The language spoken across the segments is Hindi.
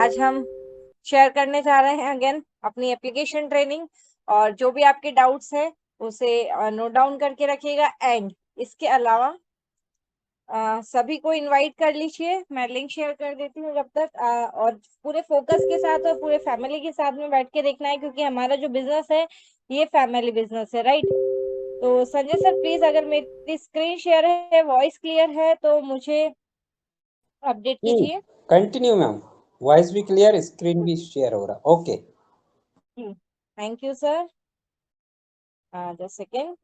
आज हम शेयर करने जा रहे हैं अगेन अपनी एप्लीकेशन ट्रेनिंग। और जो भी आपके डाउट्स हैं उसे नोट डाउन करके रखिएगा। एंड इसके अलावा सभी को इनवाइट कर लीजिए। मैं लिंक शेयर कर देती हूँ जब तक। और पूरे फोकस के साथ और पूरे फैमिली के साथ में बैठ के देखना है, क्योंकि हमारा जो बिजनेस है ये फैमिली बिजनेस है, राइट। तो संजय सर प्लीज, अगर मेरी स्क्रीन शेयर है, वॉइस क्लियर है तो मुझे अपडेट कीजिए। कंटिन्यू मैम, वॉइस भी क्लियर, स्क्रीन भी शेयर हो रहा। Okay, thank you sir. Just second.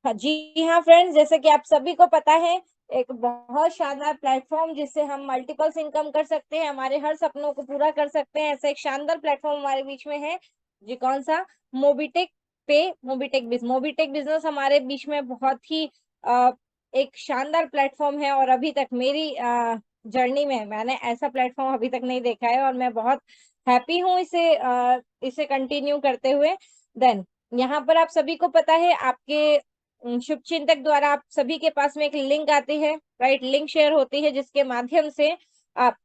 हाँ जी, हाँ फ्रेंड्स, जैसे कि आप सभी को पता है, एक बहुत शानदार प्लेटफॉर्म जिससे हम मल्टीपल्स इनकम कर सकते हैं, हमारे हर सपनों को पूरा कर सकते हैं, ऐसा एक शानदार प्लेटफॉर्म हमारे बीच में है। जी कौन सा? मोबीटेक पे। मोबीटेक बिजनेस हमारे बीच में बहुत ही एक शानदार प्लेटफॉर्म है। और अभी तक मेरी जर्नी में मैंने ऐसा प्लेटफॉर्म अभी तक नहीं देखा है, और मैं बहुत हैप्पी हूँ इसे कंटिन्यू करते हुए। देन यहाँ पर आप सभी को पता है, आपके शुभ चिंतक द्वारा आप सभी के पास में एक लिंक आती है, राइट। लिंक शेयर होती है जिसके माध्यम से आप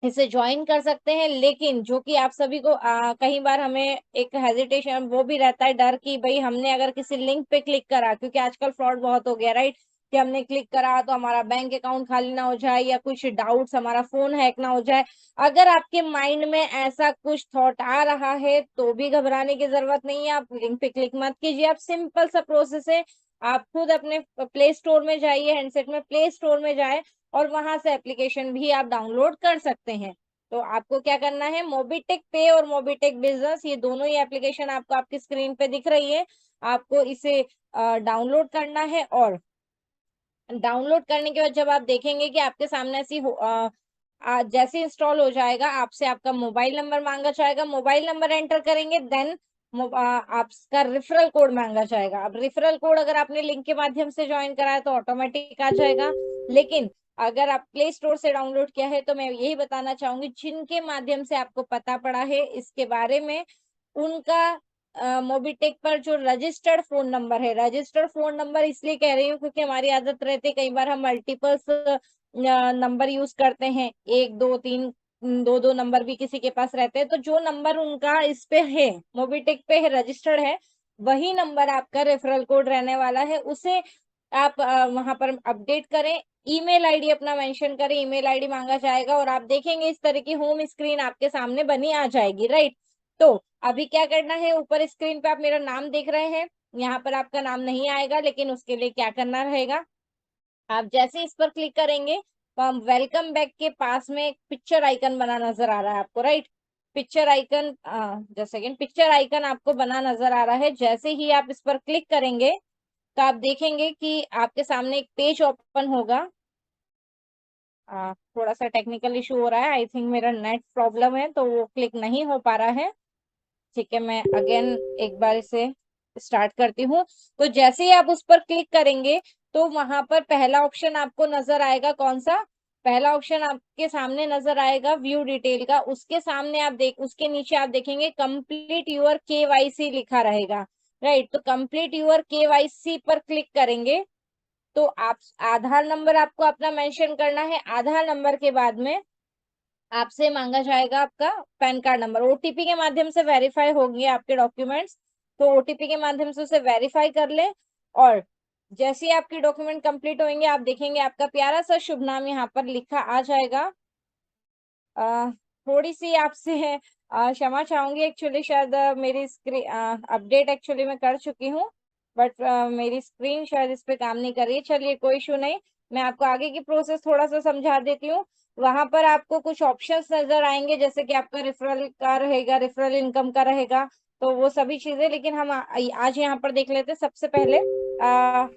इसे ज्वाइन कर सकते हैं। लेकिन जो कि आप सभी को कई बार हमें एक हेजिटेशन वो भी रहता है, डर कि भाई हमने अगर किसी लिंक पे क्लिक करा, क्योंकि आजकल फ्रॉड बहुत हो गया, राइट, कि हमने क्लिक करा तो हमारा बैंक अकाउंट खाली ना हो जाए, या कुछ डाउट्स, हमारा फोन हैक ना हो जाए। अगर आपके माइंड में ऐसा कुछ थॉट आ रहा है तो भी घबराने की जरूरत नहीं है। आप लिंक पे क्लिक मत कीजिए। आप सिंपल सा प्रोसेस है, आप खुद अपने प्ले स्टोर में जाइए, हैंडसेट में प्ले स्टोर में जाए और वहां से एप्लीकेशन भी आप डाउनलोड कर सकते हैं। तो आपको क्या करना है, मोबीटेक पे और मोबीटेक बिजनेस, ये दोनों ही एप्लीकेशन आपको आपकी स्क्रीन पे दिख रही है। आपको इसे डाउनलोड करना है। और डाउनलोड करने के बाद जब आप देखेंगे कि आपके सामने जैसे इंस्टॉल हो जाएगा, आपसे आपका मोबाइल नंबर मांगा जाएगा। मोबाइल नंबर एंटर करेंगे, देन आपका रेफरल कोड मांगा जाएगा। अब रेफरल कोड अगर आपने लिंक के माध्यम से ज्वाइन करा है तो ऑटोमेटिक आ जाएगा। लेकिन अगर आप प्ले स्टोर से डाउनलोड किया है तो मैं यही बताना चाहूंगी, जिनके माध्यम से आपको पता पड़ा है इसके बारे में, उनका मोबीटेक पर जो रजिस्टर्ड फोन नंबर है, रजिस्टर्ड फोन नंबर इसलिए कह रही हूँ क्योंकि हमारी आदत रहती है कई बार हम मल्टीपल्स नंबर यूज करते हैं, एक दो तीन, दो दो नंबर भी किसी के पास रहते हैं। तो जो नंबर उनका इस पे है, मोबीटेक पे है, रजिस्टर्ड है, वही नंबर आपका रेफरल कोड रहने वाला है। उसे आप वहां पर अपडेट करें, ईमेल आईडी अपना मेंशन करें, ईमेल आईडी मांगा जाएगा और आप देखेंगे इस तरह की होम स्क्रीन आपके सामने बनी आ जाएगी, राइट। तो अभी क्या करना है, ऊपर स्क्रीन पे आप मेरा नाम देख रहे हैं, यहाँ पर आपका नाम नहीं आएगा, लेकिन उसके लिए क्या करना रहेगा, आप जैसे इस पर क्लिक करेंगे तो हम वेलकम बैक के पास में एक पिक्चर आइकन बना नजर आ रहा है आपको, राइट। पिक्चर आइकन, जैसे सेकंड, पिक्चर आइकन आपको बना नजर आ रहा है। जैसे ही आप इस पर क्लिक करेंगे तो आप देखेंगे कि आपके सामने एक पेज ओपन होगा। थोड़ा सा टेक्निकल इशू हो रहा है, आई थिंक मेरा नेट प्रॉब्लम है तो वो क्लिक नहीं हो पा रहा है। ठीक है, मैं अगेन एक बार इसे स्टार्ट करती हूँ। तो जैसे ही आप उस पर क्लिक करेंगे तो वहां पर पहला ऑप्शन आपको नजर आएगा, कौन सा? पहला ऑप्शन आपके सामने नजर आएगा व्यू डिटेल का। उसके सामने उसके नीचे आप देखेंगे कंप्लीट यूर केवाईसी लिखा रहेगा, राइट। तो कंप्लीट यूर केवाईसी पर क्लिक करेंगे तो आप आधार नंबर आपको अपना मेंशन करना है। आधार नंबर के बाद में आपसे मांगा जाएगा आपका पैन कार्ड नंबर। ओटीपी के माध्यम से वेरीफाई होंगे आपके डॉक्यूमेंट्स, तो ओटीपी के माध्यम से उसे वेरीफाई कर ले। और जैसे ही आपके डॉक्यूमेंट कंप्लीट होंगे आप देखेंगे आपका प्यारा सा शुभ नाम यहाँ पर लिखा आ जाएगा। थोड़ी सी आपसे क्षमा चाहूंगी, एक्चुअली शायद मेरी स्क्रीन अपडेट एक्चुअली मैं कर चुकी हूँ, बट मेरी स्क्रीन शायद इस पे काम नहीं कर रही है। चलिए कोई इशू नहीं, मैं आपको आगे की प्रोसेस थोड़ा सा समझा देती हूँ। वहां पर आपको कुछ ऑप्शंस नजर आएंगे, जैसे कि आपका रेफरल का रहेगा, रेफरल इनकम का रहेगा, तो वो सभी चीजें। लेकिन हम आज यहाँ पर देख लेते हैं। सबसे पहले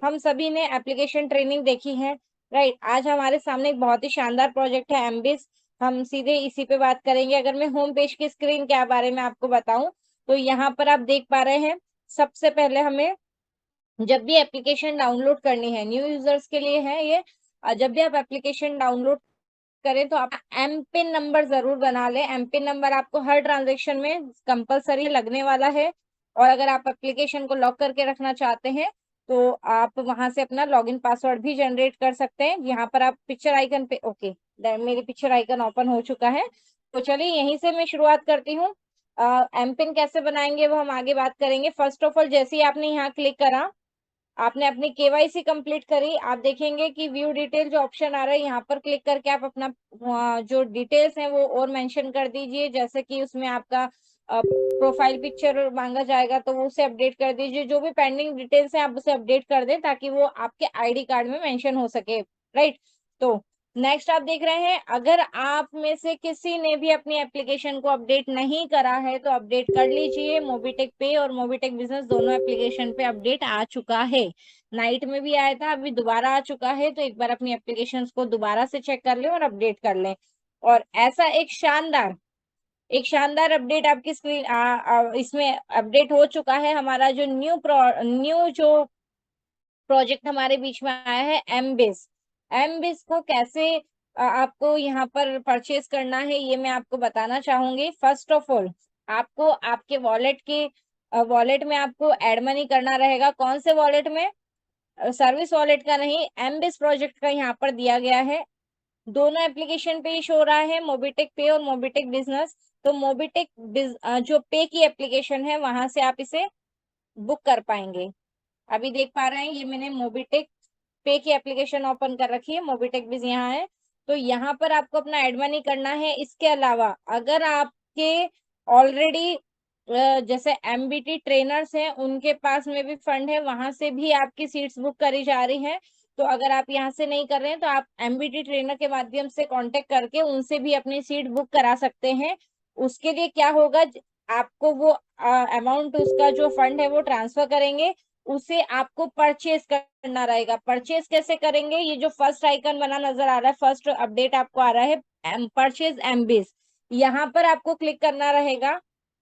हम सभी ने एप्लीकेशन ट्रेनिंग देखी है, राइट। आज हमारे सामने एक बहुत ही शानदार प्रोजेक्ट है, एमबीस। हम सीधे इसी पे बात करेंगे। अगर मैं होम पेज की स्क्रीन के बारे में आपको बताऊं तो यहाँ पर आप देख पा रहे हैं, सबसे पहले हमें जब भी एप्लीकेशन डाउनलोड करनी है, न्यू यूजर्स के लिए है ये, जब भी आप एप्लीकेशन डाउनलोड करें तो आप एम पिन नंबर जरूर बना लें। एम पिन नंबर आपको हर ट्रांजेक्शन में कंपलसरी लगने वाला है। और अगर आप एप्लीकेशन को लॉक करके रखना चाहते हैं तो आप वहां से अपना लॉगिन पासवर्ड भी जनरेट कर सकते हैं। यहाँ पर आप पिक्चर आइकन पे, ओके, मेरी पिक्चर आइकन ओपन हो चुका है। तो चलिए यहीं से मैं शुरुआत करती हूँ। एम पिन कैसे बनाएंगे वो हम आगे बात करेंगे। फर्स्ट ऑफ ऑल जैसे ही आपने यहाँ क्लिक करा, आपने अपनी केवाईसी कंप्लीट करी, आप देखेंगे कि व्यू डिटेल जो ऑप्शन आ रहा है, यहाँ पर क्लिक करके आप अपना जो डिटेल्स हैं वो और मेंशन कर दीजिए। जैसे कि उसमें आपका प्रोफाइल पिक्चर मांगा जाएगा तो वो उसे अपडेट कर दीजिए। जो भी पेंडिंग डिटेल्स है आप उसे अपडेट कर दें ताकि वो आपके आईडी कार्ड में मेंशन हो सके, राइट। तो नेक्स्ट आप देख रहे हैं, अगर आप में से किसी ने भी अपनी एप्लीकेशन को अपडेट नहीं करा है तो अपडेट कर लीजिए। मोबीटेक पे और मोबीटेक बिजनेस दोनों एप्लीकेशन पे अपडेट आ चुका है। नाइट में भी आया था, अभी दोबारा आ चुका है, तो एक बार अपनी एप्लीकेशंस को दोबारा से चेक कर लें और अपडेट कर लें। और ऐसा एक शानदार अपडेट आपकी स्क्रीन इसमें अपडेट हो चुका है। हमारा जो न्यू जो प्रोजेक्ट हमारे बीच में आया है, एमबिस को कैसे आपको यहाँ पर परचेज करना है ये मैं आपको बताना चाहूंगी। फर्स्ट ऑफ ऑल आपको आपके वॉलेट में आपको एड मनी करना रहेगा। कौन से वॉलेट में? सर्विस वॉलेट का नहीं, एमबिस प्रोजेक्ट का यहाँ पर दिया गया है। दोनों एप्लीकेशन पे ही शो रहा है, मोबीटेक पे और मोबीटेक बिजनेस। तो जो पे की एप्लीकेशन है वहां से आप इसे बुक कर पाएंगे। अभी देख पा रहे हैं, ये मैंने मोबीटेक पे की एप्लीकेशन ओपन कर रखी है, मोबीटेक भी यहाँ है। तो यहाँ पर आपको अपना एड मनी करना है। इसके अलावा अगर आपके ऑलरेडी जैसे एमबीटी ट्रेनर्स हैं उनके पास में भी फंड है, वहां से भी आपकी सीट्स बुक करी जा रही हैं। तो अगर आप यहाँ से नहीं कर रहे हैं तो आप एमबीटी ट्रेनर के माध्यम से कांटेक्ट करके उनसे भी अपनी सीट बुक करा सकते हैं। उसके लिए क्या होगा, आपको वो अमाउंट, उसका जो फंड है वो ट्रांसफर करेंगे, उसे आपको परचेज करना रहेगा। परचेज कैसे करेंगे? ये जो फर्स्ट आइकन बना नजर आ रहा है, फर्स्ट अपडेट आपको आ रहा है परचेज एमबीस, यहाँ पर आपको क्लिक करना रहेगा।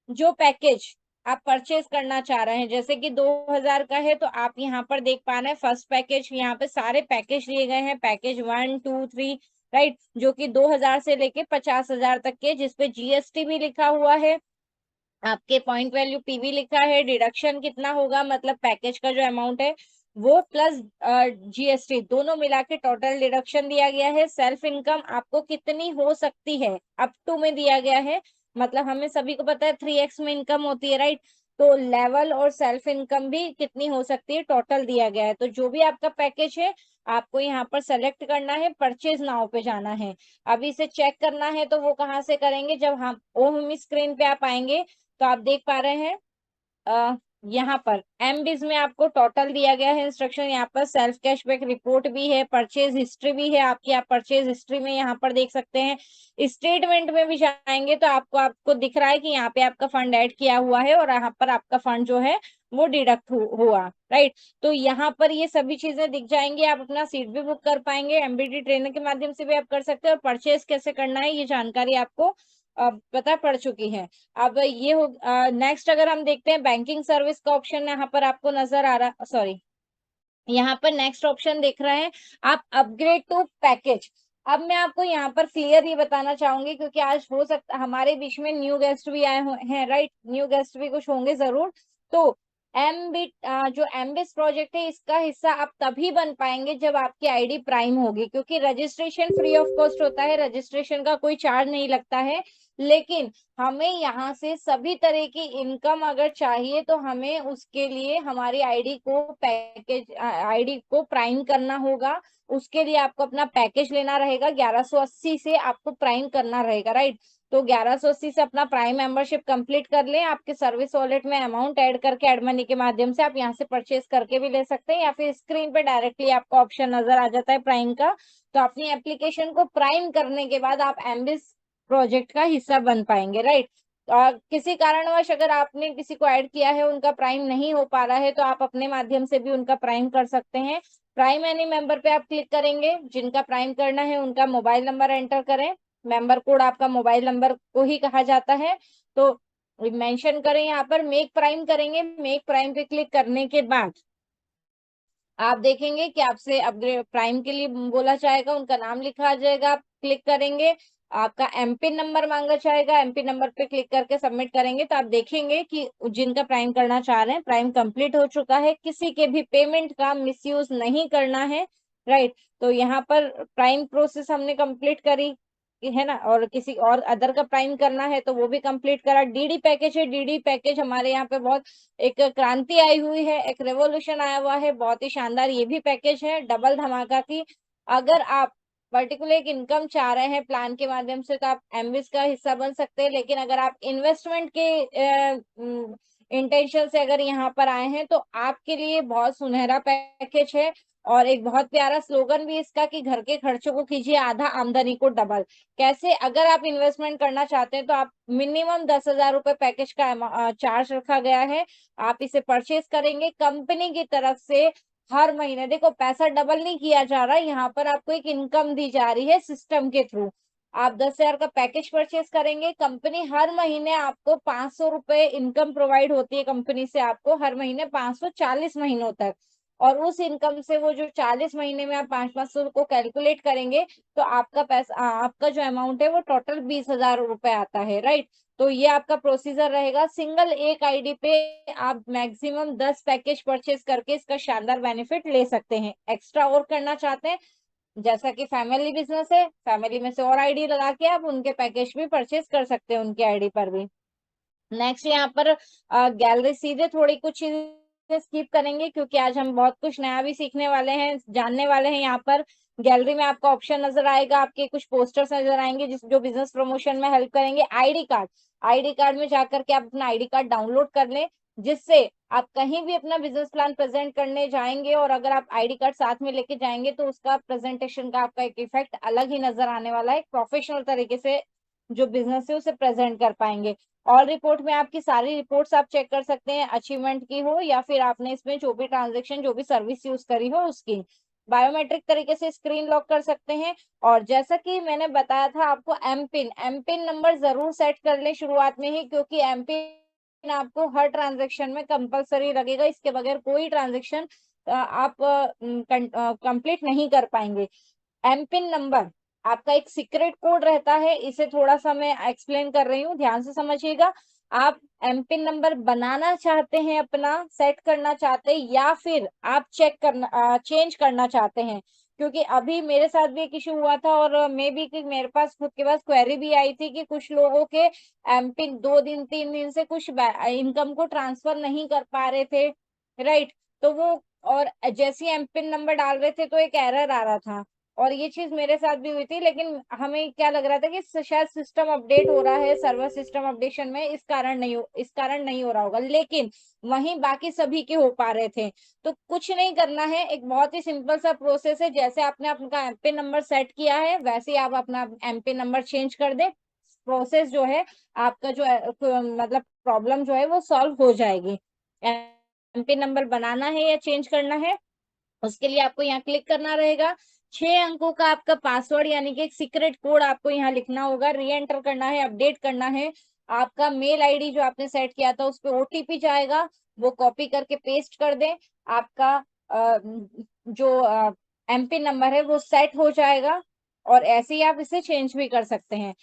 जो पैकेज आप परचेज करना चाह रहे हैं, जैसे कि 2000 का है तो आप यहाँ पर देख पा रहे हैं फर्स्ट पैकेज, यहाँ पे सारे पैकेज दिए गए हैं, पैकेज 1 2 3, राइट, जो कि 2000 से लेके 50,000 तक के, जिसपे जीएसटी भी लिखा हुआ है, आपके पॉइंट वैल्यू पीवी लिखा है, डिडक्शन कितना होगा, मतलब पैकेज का जो अमाउंट है वो प्लस जीएसटी दोनों मिला के टोटल डिडक्शन दिया गया है। सेल्फ इनकम आपको कितनी हो सकती है अप टू में दिया गया है, मतलब हमें सभी को पता है 3x में इनकम होती है, राइट। तो लेवल और सेल्फ इनकम भी कितनी हो सकती है टोटल दिया गया है। तो जो भी आपका पैकेज है आपको यहाँ पर सेलेक्ट करना है, परचेज नाउ पे जाना है। अभी इसे चेक करना है तो वो कहाँ से करेंगे, जब हम होम स्क्रीन पे आप आएंगे तो आप देख पा रहे हैं यहाँ पर एमबीज में आपको टोटल दिया गया है इंस्ट्रक्शन। यहाँ पर सेल्फ कैशबैक रिपोर्ट भी है, परचेज हिस्ट्री भी है आपकी, आप परचेज हिस्ट्री में यहाँ पर देख सकते हैं। स्टेटमेंट में भी जाएंगे तो आपको दिख रहा है कि यहाँ पे आपका फंड ऐड किया हुआ है और यहाँ पर आपका फंड जो है वो डिडक्ट हुआ, राइट। तो यहाँ पर ये सभी चीजें दिख जाएंगी, आप अपना सीट भी बुक कर पाएंगे, एमबीडी ट्रेनर के माध्यम से भी आप कर सकते हैं, और परचेज कैसे करना है ये जानकारी आपको पता पड़ चुकी है। अब ये हो नेक्स्ट अगर हम देखते हैं, बैंकिंग सर्विस का ऑप्शन यहाँ पर आपको नजर आ रहा, सॉरी, यहाँ पर नेक्स्ट ऑप्शन देख रहे हैं आप, अपग्रेड टू पैकेज। अब मैं आपको यहाँ पर क्लियर ये बताना चाहूंगी, क्योंकि आज हो सकता हमारे बीच में न्यू गेस्ट भी आए हुए हैं, राइट, न्यू गेस्ट भी कुछ होंगे जरूर। तो जो एमबिस प्रोजेक्ट है इसका हिस्सा आप तभी बन पाएंगे जब आपकी आईडी प्राइम होगी, क्योंकि रजिस्ट्रेशन फ्री ऑफ कॉस्ट होता है, रजिस्ट्रेशन का कोई चार्ज नहीं लगता है। लेकिन हमें यहाँ से सभी तरह की इनकम अगर चाहिए तो हमें उसके लिए हमारी आईडी को प्राइम करना होगा। उसके लिए आपको अपना पैकेज लेना रहेगा, 1180 से आपको प्राइम करना रहेगा, राइट। तो 1180 से अपना प्राइम मेंबरशिप कंप्लीट कर लें, आपके सर्विस वॉलेट में अमाउंट ऐड करके एड मनी के माध्यम से आप यहाँ से परचेज करके भी ले सकते हैं, या फिर स्क्रीन पे डायरेक्टली आपको ऑप्शन नजर आ जाता है प्राइम का। तो अपनी एप्लीकेशन को प्राइम करने के बाद आप एमबिस प्रोजेक्ट का हिस्सा बन पाएंगे, राइट। किसी कारणवश अगर आपने किसी को ऐड किया है, उनका प्राइम नहीं हो पा रहा है, तो आप अपने माध्यम से भी उनका प्राइम कर सकते हैं। प्राइम एनी मेंबर पे आप क्लिक करेंगे, जिनका प्राइम करना है उनका मोबाइल नंबर एंटर करें, मेंबर कोड आपका मोबाइल नंबर को ही कहा जाता है, तो मेंशन करें, यहाँ पर मेक प्राइम करेंगे। मेक प्राइम पे क्लिक करने के बाद आप देखेंगे कि आपसे अपग्रेड प्राइम के लिए बोला जाएगा, उनका नाम लिखा आ जाएगा, आप क्लिक करेंगे, आपका एमपिन नंबर मांगा जाएगा, एमपिन नंबर पे क्लिक करके सबमिट करेंगे तो आप देखेंगे कि जिनका प्राइम करना चाह रहे हैं प्राइम कंप्लीट हो चुका है। किसी के भी पेमेंट का मिसयूज नहीं करना है, राइट। तो यहाँ पर प्राइम प्रोसेस हमने कंप्लीट करी है ना, और किसी और अदर का प्राइम करना है तो वो भी कंप्लीट करा। डीडी पैकेज है, डीडी पैकेज हमारे यहाँ पे बहुत एक क्रांति आई हुई है, एक रेवोल्यूशन आया हुआ है, बहुत ही शानदार ये भी पैकेज है, डबल धमाका की। अगर आप पर्टिकुलर एक इनकम चाह रहे हैं प्लान के माध्यम से तो आप एमविस का हिस्सा बन सकते हैं, लेकिन अगर आप इन्वेस्टमेंट के इंटेंशन से अगर यहाँ पर आए हैं तो आपके लिए बहुत सुनहरा पैकेज है। और एक बहुत प्यारा स्लोगन भी इसका कि घर के खर्चों को कीजिए आधा, आमदनी को डबल। कैसे? अगर आप इन्वेस्टमेंट करना चाहते हैं तो आप मिनिमम 10,000 रुपए पैकेज का चार्ज रखा गया है। आप इसे परचेज करेंगे कंपनी की तरफ से हर महीने। देखो, पैसा डबल नहीं किया जा रहा, यहाँ पर आपको एक इनकम दी जा रही है सिस्टम के थ्रू। आप 10,000 का पैकेज परचेज करेंगे, कंपनी हर महीने आपको 500 रुपए इनकम प्रोवाइड होती है कंपनी से आपको हर महीने 540 महीनों तक। और उस इनकम से वो जो 40 महीने में आप 500 को कैलकुलेट करेंगे तो आपका पैसा, आपका जो अमाउंट है वो टोटल 20,000 रुपए आता है, राइट। तो ये आपका प्रोसीजर रहेगा। सिंगल एक आईडी पे आप मैक्सिमम 10 पैकेज परचेज करके इसका शानदार बेनिफिट ले सकते हैं। एक्स्ट्रा और करना चाहते हैं, जैसा कि फैमिली बिजनेस है, फैमिली में से और आईडी लगा के आप उनके पैकेज भी परचेज कर सकते हैं उनके आईडी पर भी। नेक्स्ट यहाँ पर गैलरी, सीधे थोड़ी कुछ चीजें स्किप करेंगे क्योंकि आज हम बहुत कुछ नया भी सीखने वाले हैं, जानने वाले हैं। यहाँ पर गैलरी में आपको ऑप्शन नजर आएगा, आपके कुछ पोस्टर्स नजर आएंगे जिस जो बिजनेस प्रमोशन में हेल्प करेंगे। आईडी कार्ड, आईडी कार्ड में जाकर के आप अपना आईडी कार्ड डाउनलोड कर लें, जिससे आप कहीं भी अपना बिजनेस प्लान प्रेजेंट करने जाएंगे और अगर आप आईडी कार्ड साथ में लेके जाएंगे तो उसका प्रेजेंटेशन का आपका एक इफेक्ट अलग ही नजर आने वाला है। प्रोफेशनल तरीके से जो बिजनेस है उसे प्रेजेंट कर पाएंगे। ऑल रिपोर्ट में आपकी सारी रिपोर्ट्स आप चेक कर सकते हैं, अचीवमेंट की हो या फिर आपने इसमें जो भी ट्रांजेक्शन, जो भी सर्विस यूज करी हो उसकी। बायोमेट्रिक तरीके से स्क्रीन लॉक कर सकते हैं। और जैसा कि मैंने बताया था आपको, एमपिन, एमपिन नंबर जरूर सेट कर ले शुरुआत में ही, क्योंकि एमपिन आपको हर ट्रांजेक्शन में कंपलसरी लगेगा, इसके बगैर कोई ट्रांजेक्शन आप कंप्लीट नहीं कर पाएंगे। एमपिन नंबर आपका एक सीक्रेट कोड रहता है, इसे थोड़ा सा मैं एक्सप्लेन कर रही हूँ, ध्यान से समझिएगा। आप एमपिन नंबर बनाना चाहते हैं, अपना सेट करना चाहते हैं, या फिर आप चेक करना चेंज करना चाहते हैं? क्योंकि अभी मेरे साथ भी एक इशू हुआ था और मे बी कि मेरे पास खुद के पास क्वेरी भी आई थी कि कुछ लोगों के एमपिन 2 दिन 3 दिन से कुछ इनकम को ट्रांसफर नहीं कर पा रहे थे, राइट। तो वो, और जैसे एमपिन नंबर डाल रहे थे तो एक एरर आ रहा था, और ये चीज मेरे साथ भी हुई थी। लेकिन हमें क्या लग रहा था कि शायद सिस्टम अपडेट हो रहा है, सर्वर सिस्टम अपडेशन में, इस कारण नहीं हो रहा होगा, लेकिन वहीं बाकी सभी के हो पा रहे थे। तो कुछ नहीं करना है, एक बहुत ही सिंपल सा प्रोसेस है। जैसे आपने अपना एमपिन नंबर सेट किया है वैसे ही आप अपना एमपिन नंबर चेंज कर दे, प्रोसेस जो है आपका जो मतलब प्रॉब्लम जो है वो सॉल्व हो जाएगी। एमपिन नंबर बनाना है या चेंज करना है, उसके लिए आपको यहाँ क्लिक करना रहेगा। 6 अंकों का आपका पासवर्ड यानी कि एक सीक्रेट कोड आपको यहाँ लिखना होगा, री एंटर करना है, अपडेट करना है। आपका मेल आईडी जो आपने सेट किया था उस पर ओटीपी जाएगा, वो कॉपी करके पेस्ट कर दें। आपका जो एमपिन नंबर है वो सेट हो जाएगा, और ऐसे ही आप इसे चेंज भी कर सकते हैं।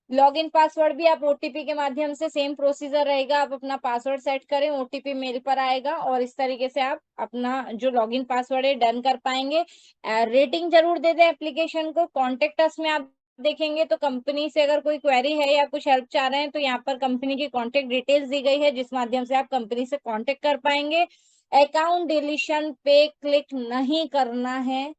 लॉगिन पासवर्ड भी आप ओटीपी के माध्यम से, सेम प्रोसीजर रहेगा, आप अपना पासवर्ड सेट करें, ओटीपी मेल पर आएगा और इस तरीके से आप अपना जो लॉगिन पासवर्ड है डन कर पाएंगे। रेटिंग जरूर दे दें एप्लीकेशन को। कॉन्टेक्ट अस में आप देखेंगे तो कंपनी से अगर कोई क्वेरी है या कुछ हेल्प चाह रहे हैं तो यहाँ पर कंपनी की कॉन्टेक्ट डिटेल्स दी गई है, जिस माध्यम से आप कंपनी से कॉन्टेक्ट कर पाएंगे। अकाउंट डिलीशन पे क्लिक नहीं करना है,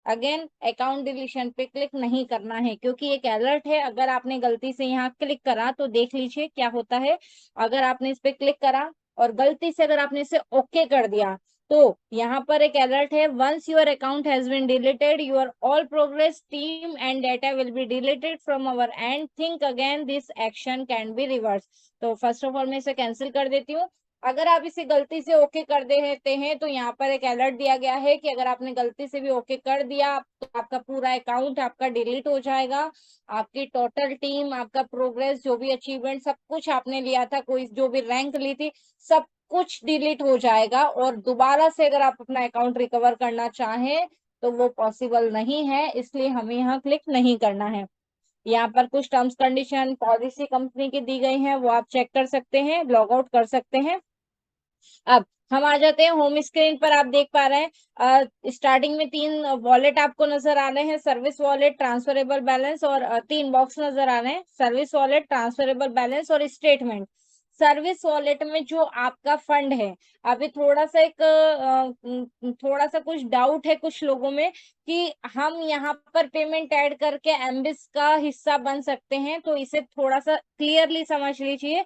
अगेन अकाउंट डिलीशन पे क्लिक नहीं करना है, क्योंकि एक अलर्ट है, अगर आपने गलती से यहाँ क्लिक करा तो देख लीजिए क्या होता है। अगर आपने इस पे क्लिक करा और गलती से अगर आपने इसे ओके कर दिया तो यहाँ पर एक अलर्ट है, once your account has been deleted your all progress team and data will be deleted from our end, think again this action can be reverse. तो फर्स्ट ऑफ ऑल मैं इसे कैंसिल कर देती हूँ। अगर आप इसे गलती से ओके कर देते हैं तो यहाँ पर एक अलर्ट दिया गया है कि अगर आपने गलती से भी ओके कर दिया तो आपका पूरा अकाउंट आपका डिलीट हो जाएगा। आपकी टोटल टीम, आपका प्रोग्रेस, जो भी अचीवमेंट, सब कुछ आपने लिया था, कोई जो भी रैंक ली थी, सब कुछ डिलीट हो जाएगा। और दोबारा से अगर आप अपना अकाउंट रिकवर करना चाहें तो वो पॉसिबल नहीं है, इसलिए हमें यहाँ क्लिक नहीं करना है। यहाँ पर कुछ टर्म्स कंडीशन पॉलिसी कंपनी की दी गई है, वो आप चेक कर सकते हैं, लॉग आउट कर सकते हैं। अब हम आ जाते हैं होम स्क्रीन पर। आप देख पा रहे हैं स्टार्टिंग में 3 वॉलेट आपको नजर आ रहे हैं, सर्विस वॉलेट, ट्रांसफरेबल बैलेंस, और 3 बॉक्स नजर आ रहे हैं, सर्विस वॉलेट, ट्रांसफरेबल बैलेंस और स्टेटमेंट। सर्विस वॉलेट में जो आपका फंड है, अभी थोड़ा सा कुछ डाउट है कुछ लोगों में कि हम यहाँ पर पेमेंट ऐड करके एमबिस का हिस्सा बन सकते हैं, तो इसे थोड़ा सा क्लियरली समझ लीजिए।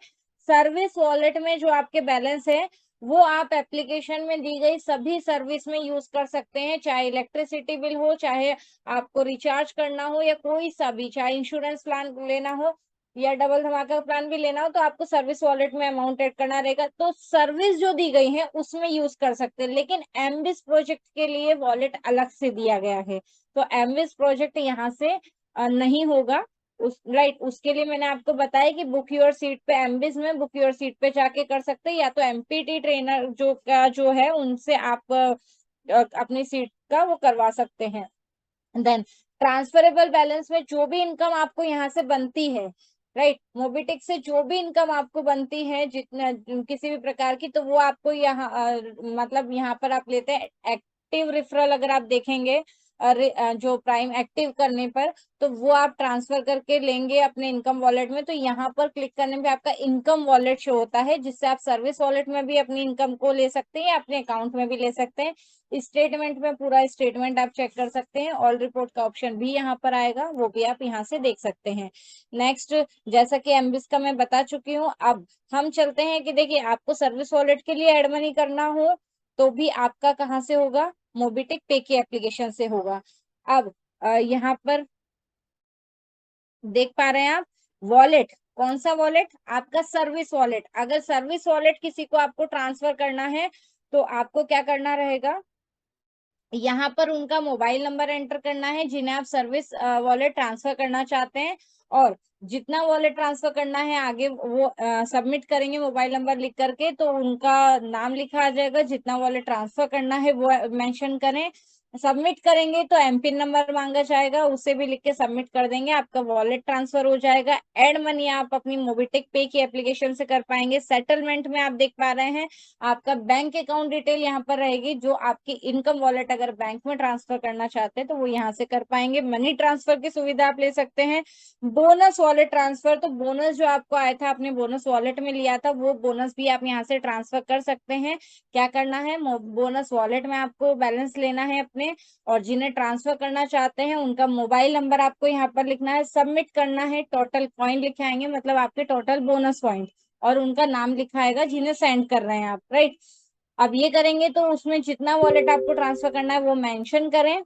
सर्विस वॉलेट में जो आपके बैलेंस है वो आप एप्लीकेशन में दी गई सभी सर्विस में यूज कर सकते हैं, चाहे इलेक्ट्रिसिटी बिल हो, चाहे आपको रिचार्ज करना हो, या कोई सा भी, चाहे इंश्योरेंस प्लान लेना हो या डबल धमाका प्लान भी लेना हो, तो आपको सर्विस वॉलेट में अमाउंट ऐड करना रहेगा। तो सर्विस जो दी गई है उसमें यूज कर सकते हैं, लेकिन एमबिस प्रोजेक्ट के लिए वॉलेट अलग से दिया गया है, तो एमबिस प्रोजेक्ट यहाँ से नहीं होगा। उसके लिए मैंने आपको बताया कि बुक योर सीट पे, एमबिस में बुक योर सीट पे जाके कर सकते हैं, या तो एमपीटी ट्रेनर जो है उनसे आप अपनी सीट का वो करवा सकते हैं। देन ट्रांसफरेबल बैलेंस में जो भी इनकम आपको यहाँ से बनती है, मोबिटिक से जो भी इनकम आपको बनती है जितना किसी भी प्रकार की, तो वो आपको यहाँ मतलब यहाँ पर आप लेते हैं एक्टिव रेफरल। अगर आप देखेंगे जो प्राइम एक्टिव करने पर, तो वो आप ट्रांसफर करके लेंगे अपने इनकम वॉलेट में, तो यहाँ पर क्लिक करने पे आपका इनकम वॉलेट शो होता है, जिससे आप सर्विस वॉलेट में भी अपनी इनकम को ले सकते हैं या अपने अकाउंट में भी ले सकते हैं। स्टेटमेंट में पूरा स्टेटमेंट आप चेक कर सकते हैं, ऑल रिपोर्ट का ऑप्शन भी यहाँ पर आएगा, वो भी आप यहाँ से देख सकते हैं। नेक्स्ट, जैसा कि एमबिस का मैं बता चुकी हूँ, अब हम चलते हैं कि देखिए आपको सर्विस वॉलेट के लिए एड मनी करना हो तो भी आपका कहाँ से होगा, मोबिटिक पे की एप्लीकेशन से होगा। अब यहाँ पर देख पा रहे हैं आप वॉलेट, कौन सा वॉलेट, आपका सर्विस वॉलेट। अगर सर्विस वॉलेट किसी को आपको ट्रांसफर करना है तो आपको क्या करना रहेगा, यहाँ पर उनका मोबाइल नंबर एंटर करना है जिन्हें आप सर्विस वॉलेट ट्रांसफर करना चाहते हैं, और जितना वॉलेट ट्रांसफर करना है आगे वो सबमिट करेंगे मोबाइल नंबर लिख करके, तो उनका नाम लिखा आ जाएगा, जितना वॉलेट ट्रांसफर करना है वो मेंशन करें, सबमिट करेंगे तो एमपिन नंबर मांगा जाएगा, उसे भी लिख के सबमिट कर देंगे, आपका वॉलेट ट्रांसफर हो जाएगा। एड मनी आप अपनी मोबिटेक पे की एप्लीकेशन से कर पाएंगे। सेटलमेंट में आप देख पा रहे हैं आपका बैंक अकाउंट डिटेल यहाँ पर रहेगी, जो आपकी इनकम वॉलेट अगर बैंक में ट्रांसफर करना चाहते हैं तो वो यहाँ से कर पाएंगे। मनी ट्रांसफर की सुविधा आप ले सकते हैं। बोनस वॉलेट ट्रांसफर, तो बोनस जो आपको आया था आपने बोनस वॉलेट में लिया था, वो बोनस भी आप यहाँ से ट्रांसफर कर सकते हैं। क्या करना है, बोनस वॉलेट में आपको बैलेंस लेना है अपने, और जिन्हें ट्रांसफर करना चाहते हैं उनका मोबाइल नंबर आपको यहाँ पर लिखना है, सबमिट करना है, टोटल पॉइंट लिखे आएंगे, मतलब आपके टोटल बोनस पॉइंट, और उनका नाम लिखा आएगा जिन्हें सेंड कर रहे हैं आप, राइट। अब ये करेंगे तो उसमें जितना वॉलेट आपको ट्रांसफर करना है वो मेंशन करें,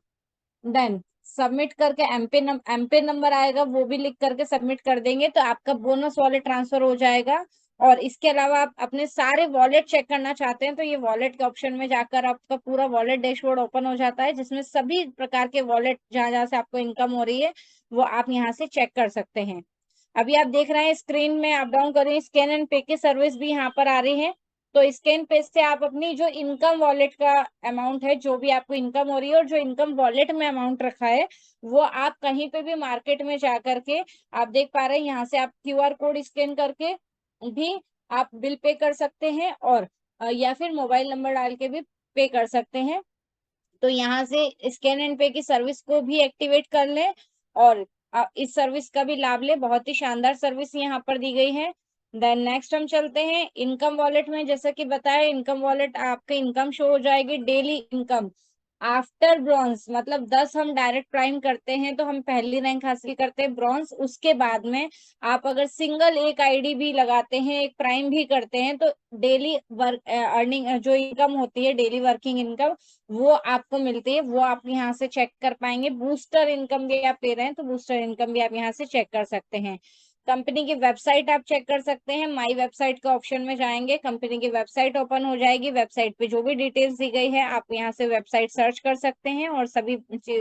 देन सबमिट करके एमपिन नंबर आएगा वो भी लिख करके सबमिट कर देंगे, तो आपका बोनस वॉलेट ट्रांसफर हो जाएगा। और इसके अलावा आप अपने सारे वॉलेट चेक करना चाहते हैं तो ये वॉलेट के ऑप्शन में जाकर आपका पूरा वॉलेट डैशबोर्ड ओपन हो जाता है, जिसमें सभी प्रकार के वॉलेट जहां जहां से आपको इनकम हो रही है वो आप यहाँ से चेक कर सकते हैं। अभी आप देख रहे हैं स्क्रीन में अप डाउन कर रही है, स्कैन एंड पे की सर्विस भी यहाँ पर आ रही है। तो स्कैन पे से आप अपनी जो इनकम वॉलेट का अमाउंट है, जो भी आपको इनकम हो रही है और जो इनकम वॉलेट में अमाउंट रखा है, वो आप कहीं पे भी मार्केट में जा करके आप देख पा रहे हैं, यहाँ से आप क्यूआर कोड स्कैन करके भी आप बिल पे कर सकते हैं, और या फिर मोबाइल नंबर डाल के भी पे कर सकते हैं। तो यहाँ से स्कैन एंड पे की सर्विस को भी एक्टिवेट कर लें और इस सर्विस का भी लाभ लें। बहुत ही शानदार सर्विस यहाँ पर दी गई है। देन नेक्स्ट हम चलते हैं इनकम वॉलेट में। जैसा कि बताया, इनकम वॉलेट आपके इनकम शो हो जाएगी, डेली इनकम आफ्टर ब्रॉन्ज, मतलब 10 हम डायरेक्ट प्राइम करते हैं तो हम पहली रैंक हासिल करते हैं ब्रॉन्ज। उसके बाद में आप अगर सिंगल एक आईडी भी लगाते हैं, एक प्राइम भी करते हैं, तो डेली वर्क अर्निंग जो इनकम होती है, डेली वर्किंग इनकम, वो आपको मिलती है, वो आप यहाँ से चेक कर पाएंगे। बूस्टर इनकम भी आप ले रहे हैं तो बूस्टर इनकम भी आप यहाँ से चेक कर सकते हैं। कंपनी की वेबसाइट आप चेक कर सकते हैं, माई वेबसाइट का ऑप्शन में जाएंगे, कंपनी की वेबसाइट ओपन हो जाएगी। वेबसाइट पे जो भी डिटेल्स दी गई है आप यहाँ से वेबसाइट सर्च कर सकते हैं और सभी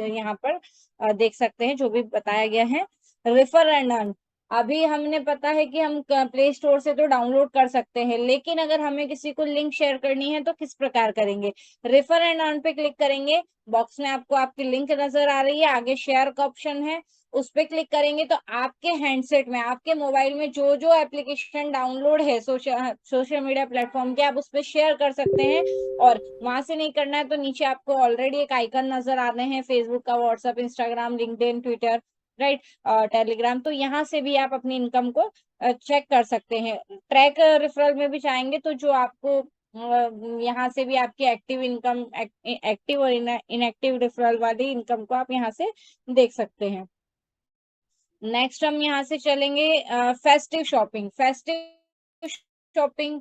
यहाँ पर देख सकते हैं जो भी बताया गया है। रेफर एंड अर्न, अभी हमने पता है कि हम प्ले स्टोर से तो डाउनलोड कर सकते हैं, लेकिन अगर हमें किसी को लिंक शेयर करनी है तो किस प्रकार करेंगे। रेफर एंड अर्न पे क्लिक करेंगे, बॉक्स में आपको आपकी लिंक नजर आ रही है, आगे शेयर का ऑप्शन है, उस पर क्लिक करेंगे तो आपके हैंडसेट में, आपके मोबाइल में जो जो एप्लीकेशन डाउनलोड है सोशल मीडिया प्लेटफॉर्म के, आप उस पर शेयर कर सकते हैं। और वहां से नहीं करना है तो नीचे आपको ऑलरेडी एक आइकन नजर आ रहे हैं फेसबुक का, WhatsApp, Instagram, LinkedIn, Twitter, right, Telegram. तो यहाँ से भी आप अपनी इनकम को चेक कर सकते हैं। ट्रैक रेफरल में भी चाहेंगे तो जो आपको यहाँ से भी आपकी एक्टिव इनकम, एक्टिव और इनएक्टिव रेफरल वाली इनकम को आप यहाँ से देख सकते हैं। नेक्स्ट हम यहाँ से चलेंगे फेस्टिव शॉपिंग। फेस्टिव शॉपिंग,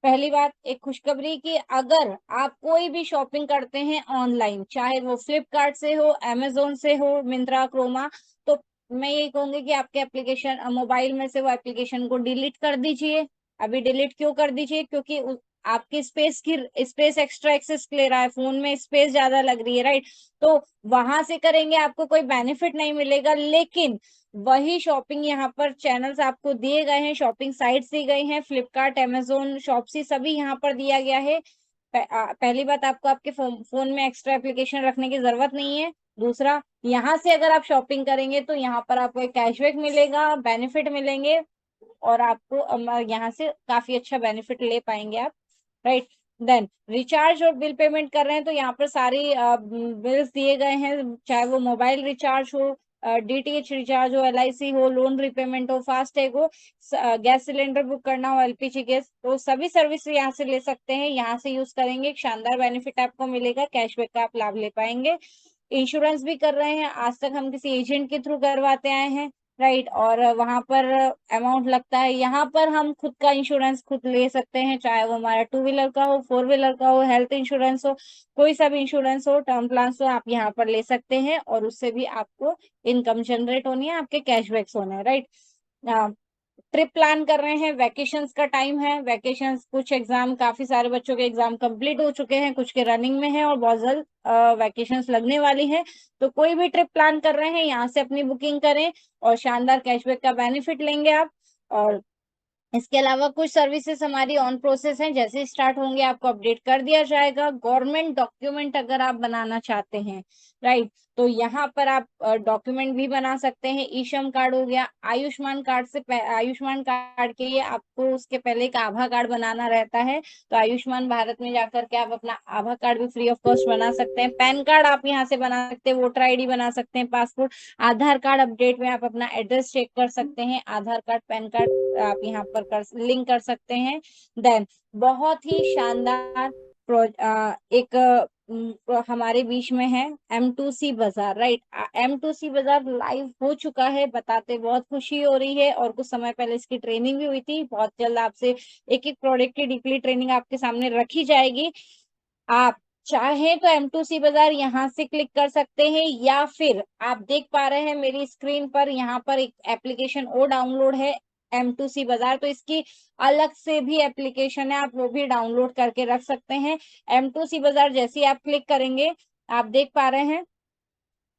पहली बात एक खुशखबरी कि अगर आप कोई भी शॉपिंग करते हैं ऑनलाइन, चाहे वो फ्लिपकार्ट से हो, अमेजोन से हो, मिंत्रा, क्रोमा, तो मैं यही कहूंगी कि आपके एप्लीकेशन मोबाइल में से वो एप्लीकेशन को डिलीट कर दीजिए। अभी डिलीट क्यों कर दीजिए? क्योंकि आपकी स्पेस एक्स्ट्रा एक्सेस ले रहा है, फोन में स्पेस ज्यादा लग रही है, राइट। तो वहां से करेंगे आपको कोई बेनिफिट नहीं मिलेगा, लेकिन वही शॉपिंग यहाँ पर चैनल्स आपको दिए गए हैं, शॉपिंग साइट्स दी गई हैं, फ्लिपकार्ट, अमेजोन, शॉप्सी, सभी यहाँ पर दिया गया है। पहली बात, आपको आपके फोन में एक्स्ट्रा एप्लीकेशन रखने की जरूरत नहीं है। दूसरा, यहाँ से अगर आप शॉपिंग करेंगे तो यहाँ पर आपको एक कैशबैक मिलेगा, बेनिफिट मिलेंगे, और आपको यहाँ से काफी अच्छा बेनिफिट ले पाएंगे आप, राइट। देन रिचार्ज और बिल पेमेंट कर रहे हैं तो यहाँ पर सारी बिल्स दिए गए हैं, चाहे वो मोबाइल रिचार्ज हो, डीटीएच रिचार्ज हो, एलआईसी हो, लोन रिपेमेंट हो, फास्टैग हो, गैस सिलेंडर बुक करना हो, एलपीजी गैस, तो सभी सर्विस यहाँ से ले सकते हैं। यहाँ से यूज करेंगे, एक शानदार बेनिफिट आपको मिलेगा, कैशबैक का आप लाभ ले पाएंगे। इंश्योरेंस भी कर रहे हैं, आज तक हम किसी एजेंट के थ्रू करवाते आए हैं, राइट। और वहां पर अमाउंट लगता है, यहाँ पर हम खुद का इंश्योरेंस खुद ले सकते हैं, चाहे वो हमारा 2 व्हीलर का हो, 4 व्हीलर का हो, हेल्थ इंश्योरेंस हो, कोई सा भी इंश्योरेंस हो, टर्म प्लान हो, आप यहाँ पर ले सकते हैं और उससे भी आपको इनकम जनरेट होनी है, आपके कैशबैक्स होने हैं, राइट। ट्रिप प्लान कर रहे हैं, वैकेशंस का टाइम है, वैकेशंस, कुछ एग्जाम, काफी सारे बच्चों के एग्जाम कंप्लीट हो चुके हैं, कुछ के रनिंग में है और बहुत जल्द वैकेशंस लगने वाली है। तो कोई भी ट्रिप प्लान कर रहे हैं, यहाँ से अपनी बुकिंग करें और शानदार कैशबैक का बेनिफिट लेंगे आप। और इसके अलावा कुछ सर्विसेज हमारी ऑन प्रोसेस हैं, जैसे स्टार्ट होंगे आपको अपडेट कर दिया जाएगा। गवर्नमेंट डॉक्यूमेंट अगर आप बनाना चाहते हैं, राइट, तो यहाँ पर आप डॉक्यूमेंट भी बना सकते हैं। ई श्रम कार्ड हो गया, आयुष्मान कार्ड से आयुष्मान कार्ड के लिए आपको उसके पहले एक आभा कार्ड बनाना रहता है, तो आयुष्मान भारत में जाकर के आप अपना आभा कार्ड भी फ्री ऑफ कॉस्ट बना सकते हैं। पैन कार्ड आप यहाँ से बना सकते हैं, वोटर आईडी बना सकते हैं, पासपोर्ट, आधार कार्ड अपडेट में आप अपना एड्रेस चेक कर सकते हैं, आधार कार्ड, पैन कार्ड आप यहाँ पर लिंक कर सकते हैं। देन बहुत ही शानदार एक हमारे बीच में है M2C बाजार, राइट। M2C बाजार लाइव हो चुका है, बताते बहुत खुशी हो रही है, और कुछ समय पहले इसकी ट्रेनिंग भी हुई थी। बहुत जल्द आपसे एक एक प्रोडक्ट की डीपली ट्रेनिंग आपके सामने रखी जाएगी। आप चाहे तो M2C बाजार यहाँ से क्लिक कर सकते हैं, या फिर आप देख पा रहे हैं मेरी स्क्रीन पर, यहाँ पर एक एप्लीकेशन और डाउनलोड है M2C बाजार, तो इसकी अलग से भी एप्लीकेशन है, आप वो भी डाउनलोड करके रख सकते हैं। M2C बाजार जैसे ही आप क्लिक करेंगे, आप देख पा रहे हैं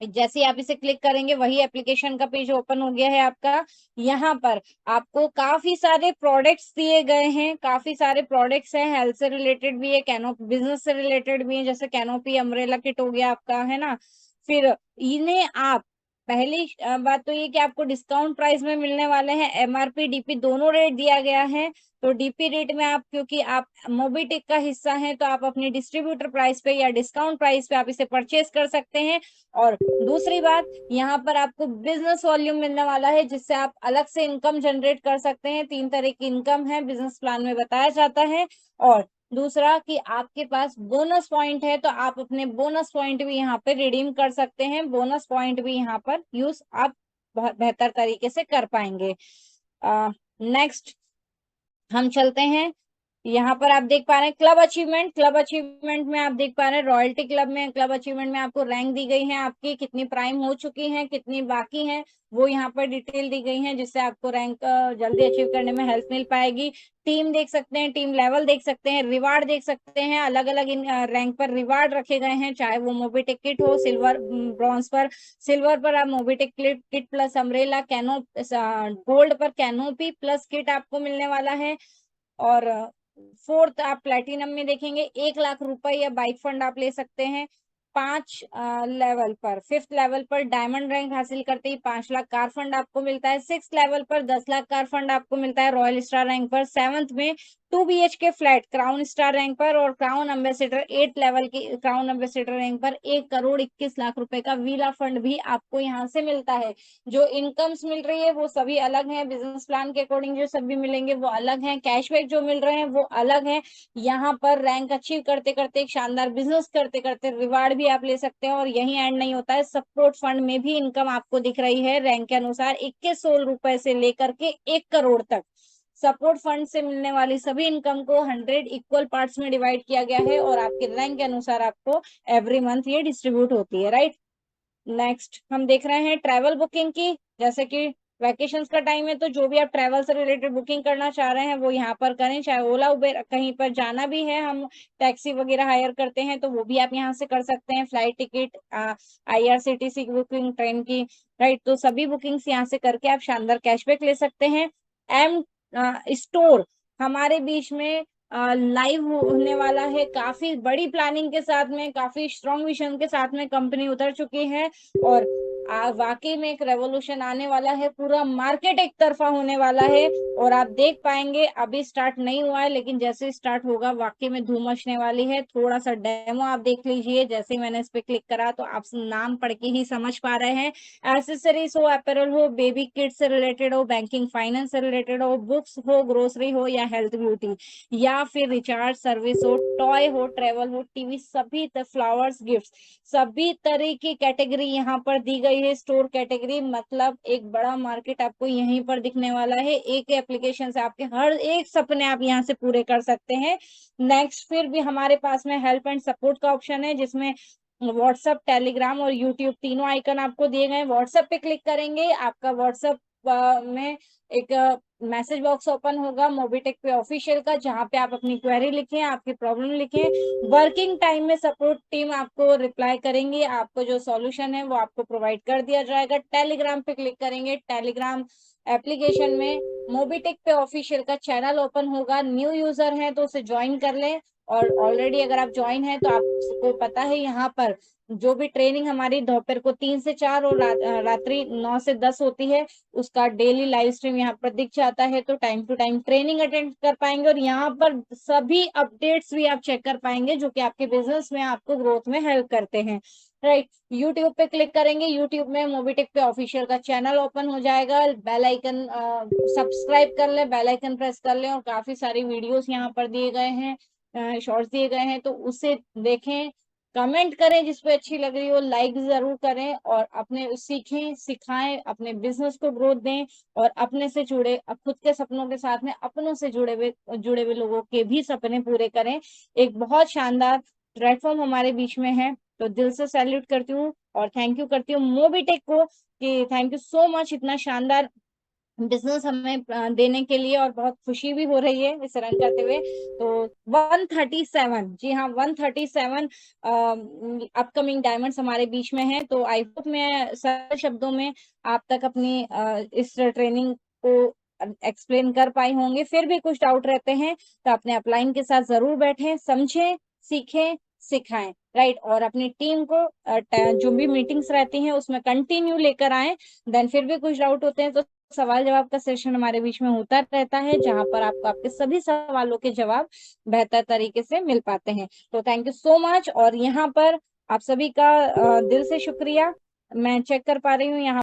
जैसे ही आप इसे क्लिक करेंगे वही एप्लीकेशन का पेज ओपन हो गया है आपका। यहाँ पर आपको काफी सारे प्रोडक्ट्स दिए गए हैं, काफी सारे प्रोडक्ट्स हैं, हेल्थ से रिलेटेड भी है, कैनोपी बिजनेस से रिलेटेड भी है, जैसे कैनोपी अम्ब्रेला किट हो गया आपका, है ना। फिर इन्हें आप, पहली बात तो ये कि आपको डिस्काउंट प्राइस में मिलने वाले हैं, एमआरपी डीपी दोनों रेट दिया गया है। तो डीपी रेट में आप, क्योंकि आप मोबिटेक का हिस्सा हैं, तो आप अपनी डिस्ट्रीब्यूटर प्राइस पे या डिस्काउंट प्राइस पे आप इसे परचेज कर सकते हैं। और दूसरी बात, यहाँ पर आपको बिजनेस वॉल्यूम मिलने वाला है, जिससे आप अलग से इनकम जनरेट कर सकते हैं। 3 तरह की इनकम है, बिजनेस प्लान में बताया जाता है। और दूसरा कि आपके पास बोनस पॉइंट है, तो आप अपने बोनस पॉइंट भी यहाँ पे रिडीम कर सकते हैं, बोनस पॉइंट भी यहाँ पर यूज आप बहुत बेहतर तरीके से कर पाएंगे। नेक्स्ट हम चलते हैं, यहाँ पर आप देख पा रहे हैं क्लब अचीवमेंट। क्लब अचीवमेंट में आप देख पा रहे हैं रॉयल्टी क्लब में, क्लब अचीवमेंट में आपको रैंक दी गई है, आपकी कितनी प्राइम हो चुकी है, कितनी बाकी है, वो यहाँ पर डिटेल दी गई है, जिससे आपको रैंक जल्दी अचीव करने में हेल्प मिल पाएगी। टीम देख सकते हैं, टीम लेवल देख सकते हैं, रिवार्ड देख सकते हैं, अलग अलग रैंक पर रिवार्ड रखे गए हैं, चाहे वो मोबिटेक किट हो, सिल्वर, ब्रॉन्ज पर, सिल्वर पर आप मोबिटेक किट प्लस अम्ब्रेला, कैनो गोल्ड पर कैनोपी प्लस किट आपको मिलने वाला है। और फोर्थ आप प्लेटिनम में देखेंगे 1 लाख रुपए या बाइक फंड आप ले सकते हैं। 5 लेवल पर, 5th लेवल पर डायमंड रैंक हासिल करते ही 5 लाख कार फंड आपको मिलता है। 6th लेवल पर 10 लाख कार फंड आपको मिलता है रॉयल स्टार रैंक पर। 7th में 2 BHK flat crown star rank पर, और क्राउन एम्बेसडर 8 लेवल की क्राउन एम्बेसडर रैंक पर 1 करोड़ 21 लाख रुपए का वीला फंड भी आपको यहाँ से मिलता है। जो इनकम्स मिल रही है वो सभी अलग है, बिजनेस प्लान के अकॉर्डिंग जो सभी मिलेंगे वो अलग है, कैशबैक जो मिल रहे हैं वो अलग है। यहाँ पर रैंक अचीव करते करते, एक शानदार बिजनेस करते करते रिवार्ड भी आप ले सकते हैं। और यही एंड नहीं होता है, सपोर्ट फंड में भी इनकम आपको दिख रही है रैंक के अनुसार 2100 रुपए से लेकर के 1 करोड़ तक। सपोर्ट फंड से मिलने वाली सभी इनकम को 100 इक्वल पार्ट्स में डिवाइड किया गया है, और आपके रैंक के अनुसार आपको एवरी मंथ ये डिस्ट्रीब्यूट होती है, राइट। नेक्स्ट हम देख रहे हैं ट्रैवल बुकिंग की। जैसे कि वैकेशंस का टाइम है, तो जो भी आप ट्रैवल से रिलेटेड बुकिंग करना चाह रहे हैं वो यहाँ पर करें। चाहे ओला उबेर, कहीं पर जाना भी है, हम टैक्सी वगैरह हायर करते हैं तो वो भी आप यहाँ से कर सकते हैं। फ्लाइट टिकट, IRCTC की बुकिंग, ट्रेन की, राइट। तो सभी बुकिंग्स यहाँ से करके आप शानदार कैशबैक ले सकते हैं। एम स्टोर हमारे बीच में लाइव होने वाला है, काफी बड़ी प्लानिंग के साथ में, काफी स्ट्रॉन्ग विजन के साथ में कंपनी उतर चुकी है। और वाकई में एक रेवोल्यूशन आने वाला है, पूरा मार्केट एक तरफा होने वाला है। और आप देख पाएंगे अभी स्टार्ट नहीं हुआ है, लेकिन जैसे स्टार्ट होगा वाकई में धूम मचने वाली है। थोड़ा सा डेमो आप देख लीजिए। जैसे ही मैंने इस पे क्लिक करा तो आप नाम पढ़ के ही समझ पा रहे हैं। एसेसरीज हो, अपैरल हो, बेबी किड्स से रिलेटेड हो, बैंकिंग फाइनेंस से रिलेटेड हो, बुक्स हो, ग्रोसरी हो या हेल्थ ब्यूटी, या फिर रिचार्ज सर्विस हो, टॉय हो, ट्रेवल हो, टीवी, सभी फ्लावर्स, गिफ्ट्स, सभी तरह की कैटेगरी यहाँ पर दी गई है। स्टोर कैटेगरी मतलब एक बड़ा मार्केट आपको यहीं पर दिखने वाला है। एक एप्लीकेशन से आपके हर एक सपने आप यहाँ से पूरे कर सकते हैं। नेक्स्ट फिर भी हमारे पास में हेल्प एंड सपोर्ट का ऑप्शन है, जिसमें व्हाट्सएप, टेलीग्राम और यूट्यूब तीनों आइकन आपको दिए गए हैं। व्हाट्सएप पे क्लिक करेंगे, आपका व्हाट्सएप में एक मैसेज बॉक्स ओपन होगा मोबीटेक पे ऑफिशियल का, जहाँ पे आप अपनी क्वेरी लिखें, आपकी प्रॉब्लम लिखें। वर्किंग टाइम में सपोर्ट टीम आपको रिप्लाई करेंगे, आपको जो सॉल्यूशन है वो आपको प्रोवाइड कर दिया जाएगा। टेलीग्राम पे क्लिक करेंगे, टेलीग्राम एप्लीकेशन में मोबीटेक पे ऑफिशियल का चैनल ओपन होगा। न्यू यूजर है तो उसे ज्वाइन कर लें, और ऑलरेडी अगर आप ज्वाइन है तो आपको पता है यहाँ पर जो भी ट्रेनिंग हमारी दोपहर को 3 से 4 और रात्रि 9 से 10 होती है, उसका डेली लाइव स्ट्रीम यहाँ पर दिख जाता है। तो time to time training attend कर पाएंगे, और यहाँ पर सभी अपडेट्स भी आप चेक कर पाएंगे जो कि आपके बिजनेस में आपको ग्रोथ में हेल्प करते हैं, राइट। यूट्यूब पे क्लिक करेंगे, यूट्यूब में मोबीटेक पे ऑफिशियल का चैनल ओपन हो जाएगा। बेल आइकन सब्सक्राइब कर ले, बेल आइकन प्रेस कर ले, और काफी सारी वीडियोस यहाँ पर दिए गए हैं, शॉर्ट्स दिए गए हैं, तो उसे देखें, कमेंट करें जिस पे अच्छी लग रही हो, लाइक जरूर करें, और अपने सीखें, सिखाएं, अपने बिजनेस को ग्रोथ दें, और अपने से जुड़े, खुद के सपनों के साथ में अपनों से जुड़े हुए लोगों के भी सपने पूरे करें। एक बहुत शानदार प्लेटफॉर्म हमारे बीच में है, तो दिल से सैल्यूट करती हूँ और थैंक यू करती हूँ मोबीटेक को, कि थैंक यू सो मच इतना शानदार बिजनेस हमें देने के लिए, और बहुत खुशी भी हो रही है इसे रन करते हुए। तो 137, जी हाँ 137 अपकमिंग डायमंड्स हमारे बीच में है। तो आई होप मैं सरल शब्दों में आप तक अपनी इस ट्रेनिंग को एक्सप्लेन कर पाई होंगे। फिर भी कुछ डाउट रहते हैं तो अपने अपलाइन के साथ जरूर बैठें, समझें, सीखें, सिखाएं, राइट। और अपनी टीम को जो भी मीटिंग्स रहती हैं उसमें कंटिन्यू लेकर आए। देन फिर भी कुछ डाउट होते हैं तो सवाल जवाब का सेशन हमारे बीच में होता रहता है, जहां पर आपको आपके सभी सवालों के जवाब बेहतर तरीके से मिल पाते हैं। तो थैंक यू सो मच, और यहाँ पर आप सभी का दिल से शुक्रिया। मैं चेक कर पा रही हूँ यहाँ